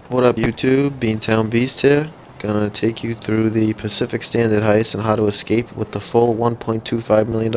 What up YouTube, Beantown Beast here. Gonna take you through the Pacific Standard heist and how to escape with the full $1.25 million.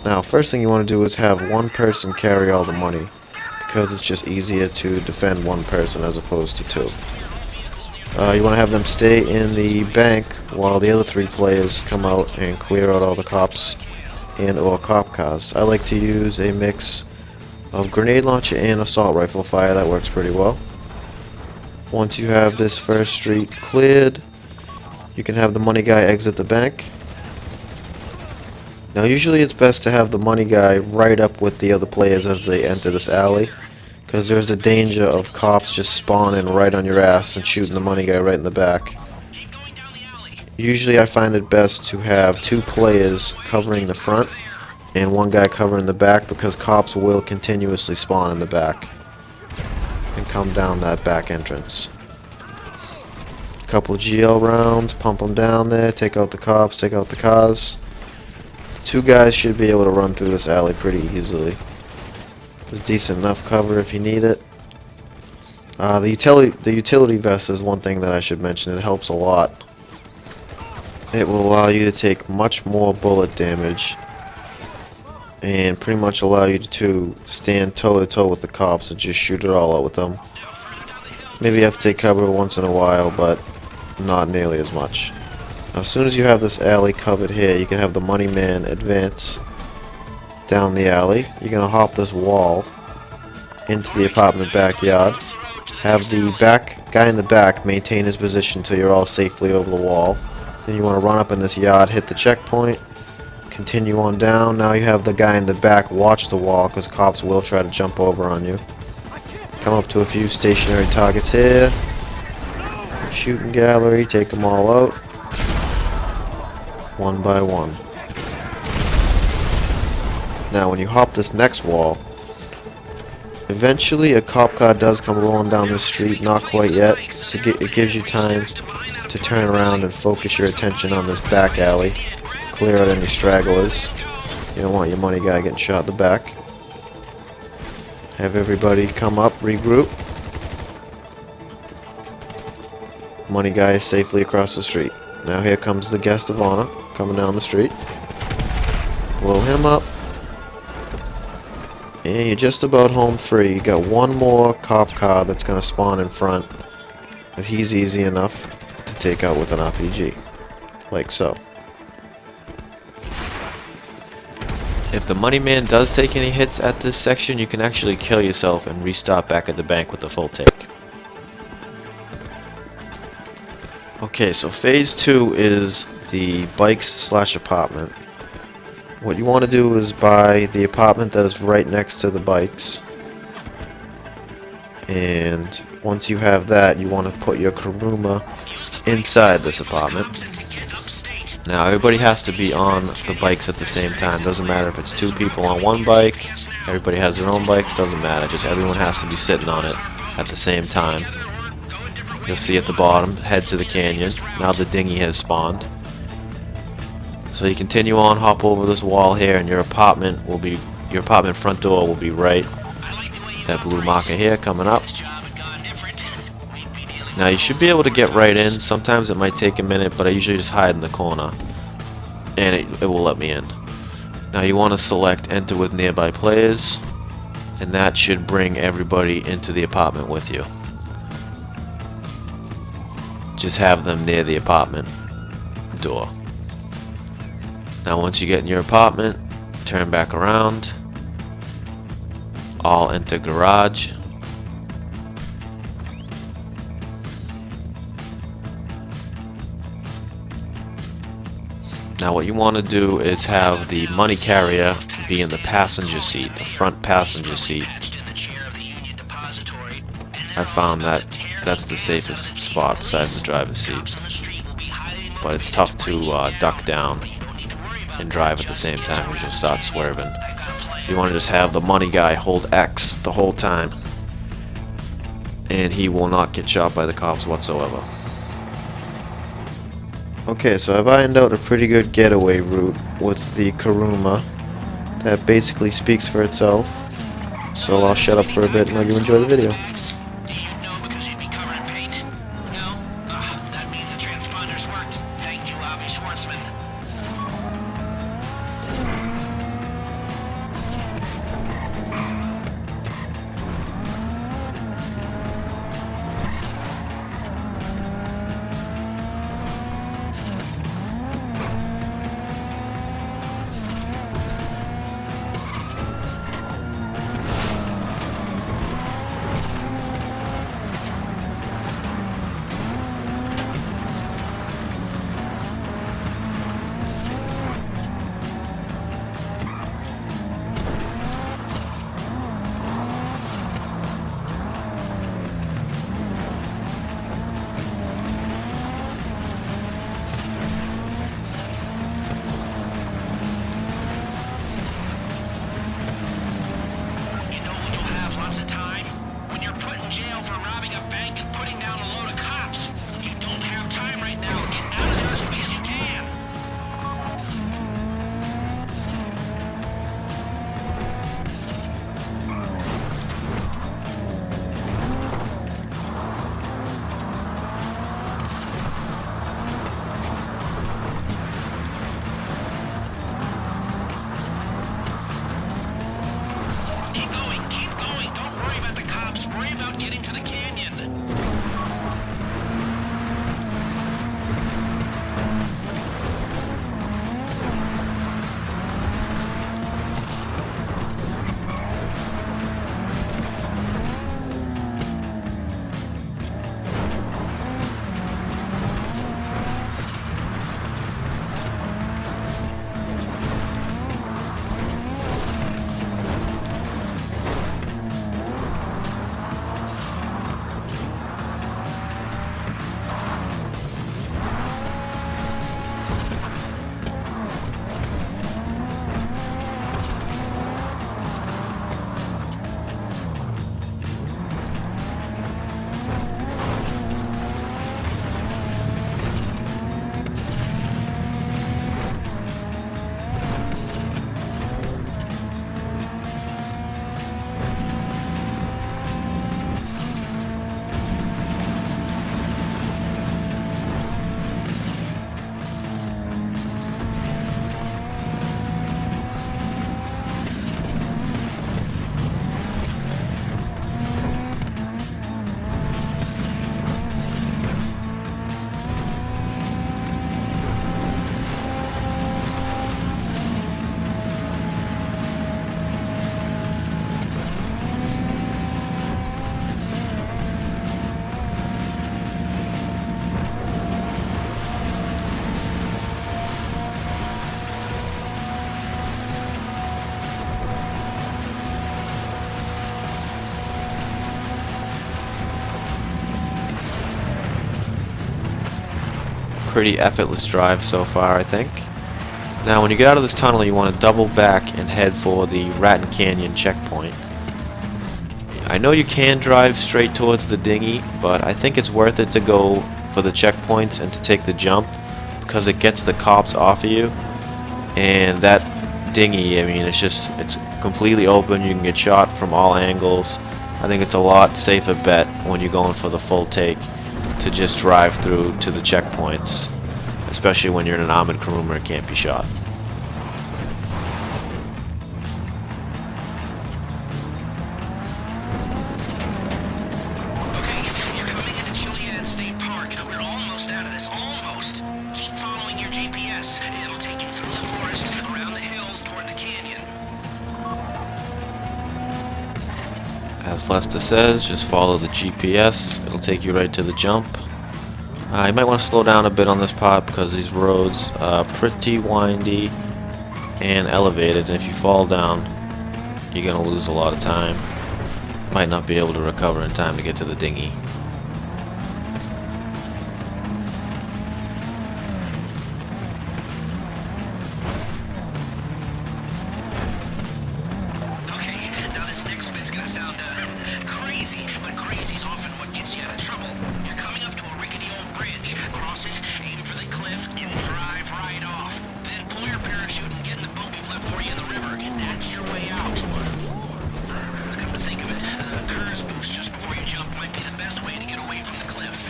Now, first thing you want to do is have one person carry all the money, because it's just easier to defend one person as opposed to two. You want to have them stay in the bank while the other three players come out and clear out all the cops and or cop cars. I like to use a mix of grenade launcher and assault rifle fire. That works pretty well. Once you have this first street cleared, you can have the money guy exit the bank. Now usually it's best to have the money guy right up with the other players as they enter this alley, because there's a danger of cops just spawning right on your ass and shooting the money guy right in the back. Usually I find it best to have two players covering the front and one guy covering the back, because cops will continuously spawn in the back and come down that back entrance. A couple GL rounds, pump them down there, take out the cops, take out the cars. The two guys should be able to run through this alley pretty easily. There's decent enough cover if you need it. The utility vest is one thing that I should mention. It helps a lot. It will allow you to take much more bullet damage and pretty much allow you to stand toe to toe with the cops and just shoot it all out with them. Maybe you have to take cover once in a while, but not nearly as much. Now, as soon as you have this alley covered here, you can have the money man advance down the alley. You're going to hop this wall into the apartment backyard. Have the guy in the back maintain his position until you're all safely over the wall. Then you want to run up in this yard, hit the checkpoint, continue on down. Now you have the guy in the back watch the wall, because cops will try to jump over on you. Come up to a few stationary targets here. Shooting gallery, take them all out. One by one. Now when you hop this next wall, eventually a cop car does come rolling down the street, not quite yet, so it gives you time to turn around and focus your attention on this back alley. Clear out any stragglers. You don't want your money guy getting shot in the back. Have everybody come up, regroup. Money guy is safely across the street. Now here comes the guest of honor coming down the street. Blow him up. And you're just about home free. You got one more cop car that's going to spawn in front, but he's easy enough to take out with an RPG. Like so. If the money man does take any hits at this section, you can actually kill yourself and restart back at the bank with the full take. Okay, so phase 2 is the bikes / apartment. What you want to do is buy the apartment that is right next to the bikes. And once you have that, you want to put your Kuruma inside this apartment. Now everybody has to be on the bikes at the same time. Doesn't matter if it's two people on one bike, everybody has their own bikes, doesn't matter. Just everyone has to be sitting on it at the same time. You'll see at the bottom, head to the canyon. Now the dinghy has spawned. So you continue on, hop over this wall here, and your apartment front door will be right. That blue marker here coming up. Now you should be able to get right in. Sometimes it might take a minute, but I usually just hide in the corner and it will let me in. Now you want to select enter with nearby players, and that should bring everybody into the apartment with you. Just have them near the apartment door. Now once you get in your apartment, turn back around, all enter garage. Now what you want to do is have the money carrier be in the passenger seat, the front passenger seat. I found that that's the safest spot besides the driver's seat. But it's tough to duck down and drive at the same time because you'll start swerving. So you want to just have the money guy hold X the whole time, and he will not get shot by the cops whatsoever. Okay, so I've ironed out a pretty good getaway route with the Kuruma that basically speaks for itself. So I'll shut up for a bit and let you enjoy the video. Pretty effortless drive so far, I think. Now when you get out of this tunnel, you want to double back and head for the Raton Canyon checkpoint. I know you can drive straight towards the dinghy, but I think it's worth it to go for the checkpoints and to take the jump, because it gets the cops off of you. And that dinghy, I mean, it's completely open. You can get shot from all angles. I think it's a lot safer bet when you're going for the full take to just drive through to the checkpoints, especially when you're in an armored Kuruma and can't be shot. As Lester says, just follow the GPS. It'll take you right to the jump. You might want to slow down a bit on this part because these roads are pretty windy and elevated, and if you fall down, you're going to lose a lot of time. Might not be able to recover in time to get to the dinghy.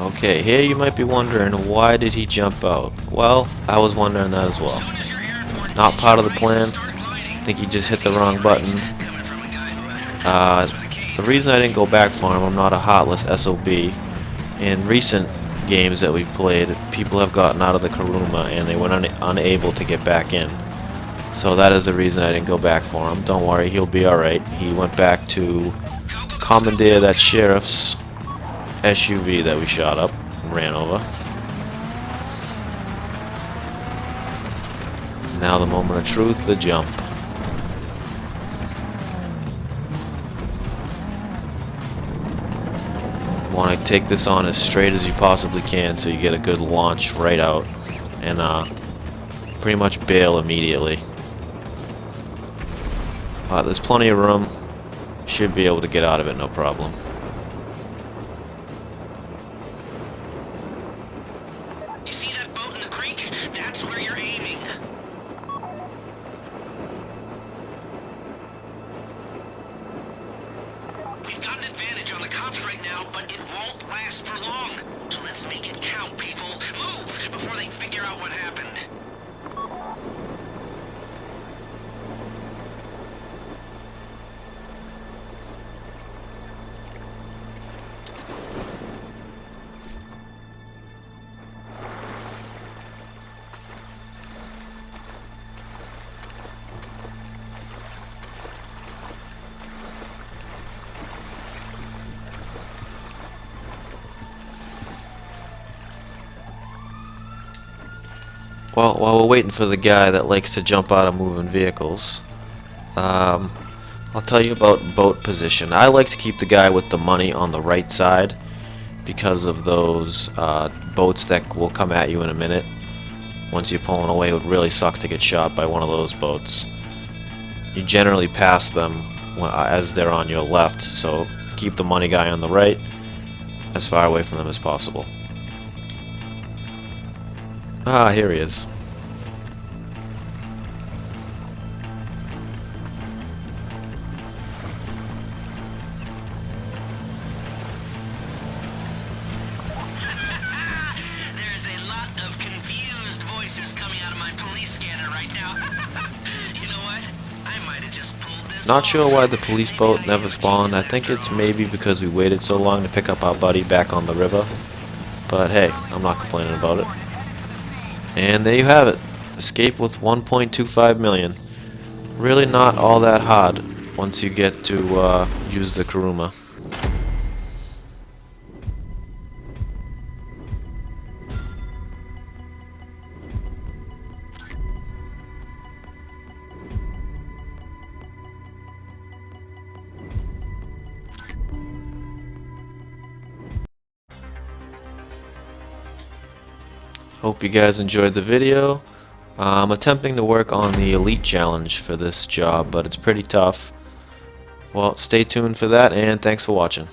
Okay, here you might be wondering, why did he jump out? Well, I was wondering that as well. Not part of the plan. I think he just hit the wrong button. The reason I didn't go back for him, I'm not a heartless SOB. In recent games that we've played, people have gotten out of the Kuruma and they were unable to get back in. So that is the reason I didn't go back for him. Don't worry, he'll be alright. He went back to commandeer that sheriff's SUV that we shot up and ran over. Now the moment of truth, the jump. Want to take this on as straight as you possibly can so you get a good launch right out and pretty much bail immediately. There's plenty of room. Should be able to get out of it no problem. You see that boat in the creek? That's where you're aiming. We've got an advantage on the cops right now, but it won't last for long. So let's make it count, people. Move before they figure out what happened. Well, while we're waiting for the guy that likes to jump out of moving vehicles, I'll tell you about boat position. I like to keep the guy with the money on the right side because of those boats that will come at you in a minute. Once you're pulling away, it would really suck to get shot by one of those boats. You generally pass them as they're on your left, so keep the money guy on the right as far away from them as possible. Ah, here he is. There's a lot of confused voices coming out of my police scanner right now. You know what? I might have just pulled this Not off. sure why the police boat never spawned. I think it's maybe because we waited so long to pick up our buddy back on the river. But hey, I'm not complaining about it. And there you have it. Escape with 1.25 million. Really not all that hard once you get to use the Kuruma. Hope you guys enjoyed the video. I'm attempting to work on the Elite Challenge for this job, but it's pretty tough. Well, stay tuned for that, and thanks for watching.